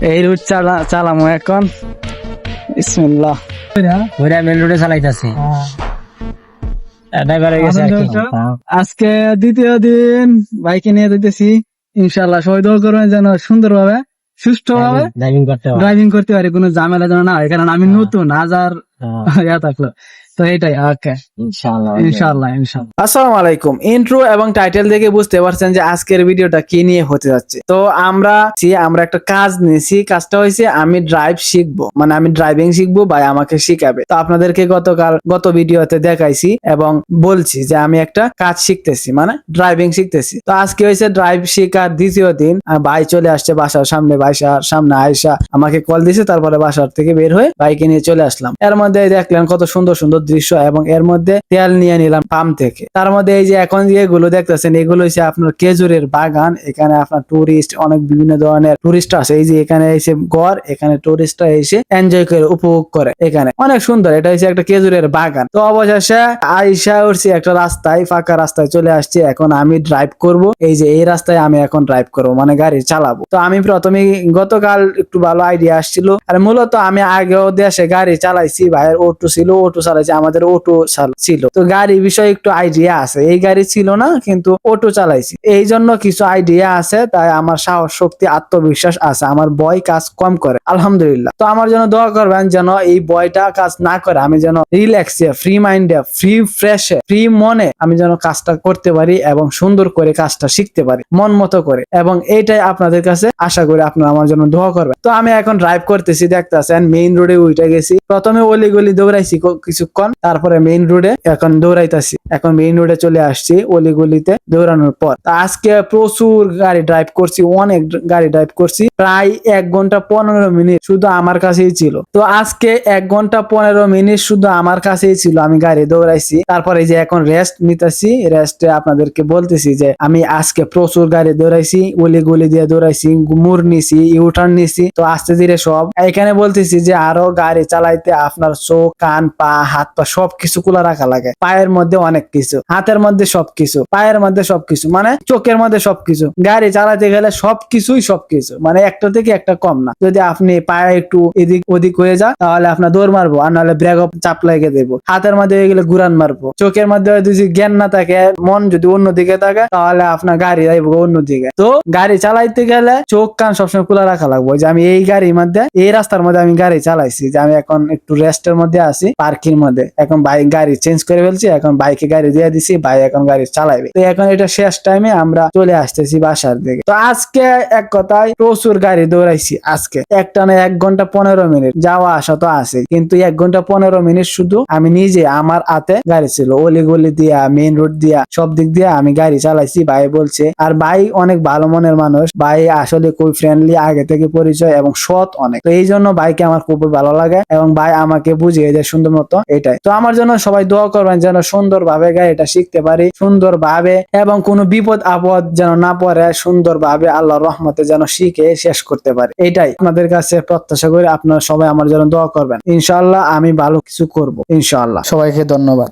এই রুট চালামো এখন। বিসমিল্লাহ। ওরা মেন রোডে চালাইতাছে। ড্রাইভার হয়ে গেছে আর কি। আজকে দ্বিতীয় দিন বাইকে নিয়ে যেতেছি। ইনশাআল্লাহ সবাই দোয়া করবেন যেন সুন্দরভাবে সুষ্ঠুভাবে ড্রাইভিং করতে পারি, কোনো ঝামেলা যেন না হয়, কারণ আমি নতুন হাজার ইয়া থাকলো। তো এটাই ওকে, ইনশাআল্লাহ ইনশাআল্লাহ ইনশাআল্লাহ। আসসালামু আলাইকুম। ইন্ট্রো এবং টাইটেল দেখে বুঝতে পারছেন যে আজকের ভিডিওটা কি নিয়ে হতে যাচ্ছে। তো আমরা একটা কাজ নিয়েছি। কাজটা হয়েছে আমি ড্রাইভ শিখবো, মানে আমি ড্রাইভিং শিখবো, ভাই আমাকে শিখাবে। তো আপনাদেরকে গত ভিডিওতে দেখাইছি এবং বলছি যে আমি একটা কাজ শিখতেছি, মানে ড্রাইভিং শিখতেছি। তো আজকে হয়েছে ড্রাইভ শেখার দ্বিতীয় দিন। ভাই চলে আসছে বাসার সামনে, বাসার সামনে আয়সা আমাকে কল দিয়েছে, তারপরে বাসার থেকে বের হয়ে বাইকে নিয়ে চলে আসলাম। এর মধ্যে দেখলেন কত সুন্দর সুন্দর দৃশ্য, এবং এর মধ্যে তেল নিয়ে নিলাম পাম্প থেকে। তার মধ্যে এই যে এখন যেগুলো দেখতেছেন এগুলো হচ্ছে আপনার খেজুরের বাগান। এখানে আপনার টুরিস্ট, অনেক বিভিন্ন ধরনের টুরিস্ট আছে। এই যে এখানে এসে ঘর, এখানে টুরিস্টরা এসে এনজয় করে, উপভোগ করে। এখানে অনেক সুন্দর, এটা হচ্ছে একটা খেজুরের বাগান। তো অবশেষে আইসা উঠছি একটা রাস্তায়, ফাঁকা রাস্তায় চলে আসছি। এখন আমি ড্রাইভ করব, এই যে এই রাস্তায় আমি এখন ড্রাইভ করবো, মানে গাড়ি চালাবো। তো আমি প্রথমে গতকাল একটু ভালো আইডিয়া আসছিল, আর মূলত আমি আগেও দেশে গাড়ি চালাইছি। ভাইয়ের অটো ছিল, অটো চালাইছি, আমাদের অটো ছিল। তো গাড়ি বিষয়ে একটু আইডিয়া আছে। এই গাড়ি ছিল না, কিন্তু অটো চালাইছি, এই জন্য কিছু আইডিয়া আছে। তাই আমার সাহস, শক্তি, আত্মবিশ্বাস আছে। আমার ভয় কাজ কম করে, আলহামদুলিল্লাহ। তো আমার জন্য দোয়া করবেন যেন এই ভয়টা কাজ না করে, আমি যেন রিল্যাক্সে, ফ্রি মাইন্ডে, ফ্রেশে, ফ্রি মনে আমি যেন কাজটা করতে পারি এবং সুন্দর করে কাজটা শিখতে পারি মন মতো করে। এবং এইটাই আপনাদের কাছে আশা করি আপনারা আমার জন্য দোয়া করবেন। তো আমি এখন ড্রাইভ করতেছি, দেখতেছেন মেইন রোডে উঠে গেছি। প্রথমে অলি গলি দৌড়াইছি কিছুক্ষণ, তারপরে মেইন রোডে এখন দৌড়াইতেছি। এখন মেইন রোডে চলে আসছি অলি গলিতে দৌড়ানোর পর। আজকে প্রচুর গাড়ি ড্রাইভ করছি, অনেক গাড়ি ড্রাইভ করছি। প্রায় 1 ঘন্টা 15 মিনিট শুধু আমার কাছেই ছিল। তো আজকে 1 ঘন্টা 15 মিনিট শুধু আমার কাছেই ছিল, আমি গাড়ি দৌড়াইছি। তারপরে যে এখন রেস্ট নিতেছি, রেস্টে আপনাদেরকে বলতেছি যে আমি আজকে প্রচুর গাড়ি দৌড়াইছি, অলি গলি দিয়ে দৌড়াইছি, মোড় নিছি, ইউটার্ন নিছি। তো আস্তে ধীরে সব এখানে বলতেছি যে আরো গাড়ি চালাইতে আপনার চোখ, কান, পা, হাত পা সবকিছু খোলা রাখা লাগে। পায়ের মধ্যে অনেক কিছু, হাতের মধ্যে সবকিছু, পায়ের মধ্যে সবকিছু, মানে চোখের মধ্যে সবকিছু। গাড়ি চালাতে গেলে সবকিছুই সবকিছু, মানে একটা থেকে একটা কম না। যদি আপনি পায়ে একটু এদিক ওদিক হয়ে যান তাহলে আপনার দৌড় মারবো, আর নাহলে ব্রেক চাপ লাগিয়ে দেবো। হাতের মধ্যে হয়ে গেলে ঘুরান মারবো। চোখের মধ্যে যদি জ্ঞান না থাকে, মন যদি অন্যদিকে থাকে, তাহলে আপনার গাড়ি যাইবো অন্যদিকে। তো গাড়ি চালাইতে গেলে চোখ কান সবসময় খোলা রাখা লাগবে। যে আমি এই গাড়ির মধ্যে, এই রাস্তার মধ্যে আমি গাড়ি চালাইছি, যে আমি এখন একটু রেস্টের মধ্যে আছি, পার্কিং মধ্যে। এখন বাইক গাড়ি চেঞ্জ করে ফেলছি, এখন বাইকে গাড়ি দিয়ে দিছি, ভাই এখন গাড়ি চালাইবে। তো এখন এটা শেষ টাইমে আমরা চলে আসতেছি বাসার দিকে। তো আজকে এক কথায় প্রচুর গাড়ি দৌড়াইছি। আজকে একটানা 1 ঘন্টা 15 মিনিট যাওয়া আসা তো আছে, কিন্তু 1 ঘন্টা 15 মিনিট শুধু আমি নিজে, আমার হাতে গাড়ি ছিল। অলি গলি দিয়া, মেইন রোড দিয়া, সব দিক দিয়ে আমি গাড়ি চালাইছি। ভাই বলছে, আর ভাই অনেক ভালো মনের মানুষ। ভাই আসলে খুব ফ্রেন্ডলি, আগে থেকে পরিচয়, এবং সৎ অনেক। তো এই জন্য ভাইকে আমার খুব ভালো লাগে, এবং ভাই আমাকে বুঝিয়ে দেয় সুন্দর মতো। এটাই তো আমার জন্য সবাই দোয়া করবেন যেন সুন্দরভাবে গাড়িটা শিখতে পারি, সুন্দরভাবে, এবং কোনো বিপদ আপদ যেন না পড়ে, সুন্দরভাবে আল্লাহর রহমতে যেন শিখে শেষ করতে পারি। এটাই আপনাদের কাছে প্রত্যাশা করি। আপনারা সবাই আমার জন্য দোয়া করবেন। ইনশাআল্লাহ আমি ভালো কিছু করব, ইনশাআল্লাহ। সবাইকে ধন্যবাদ।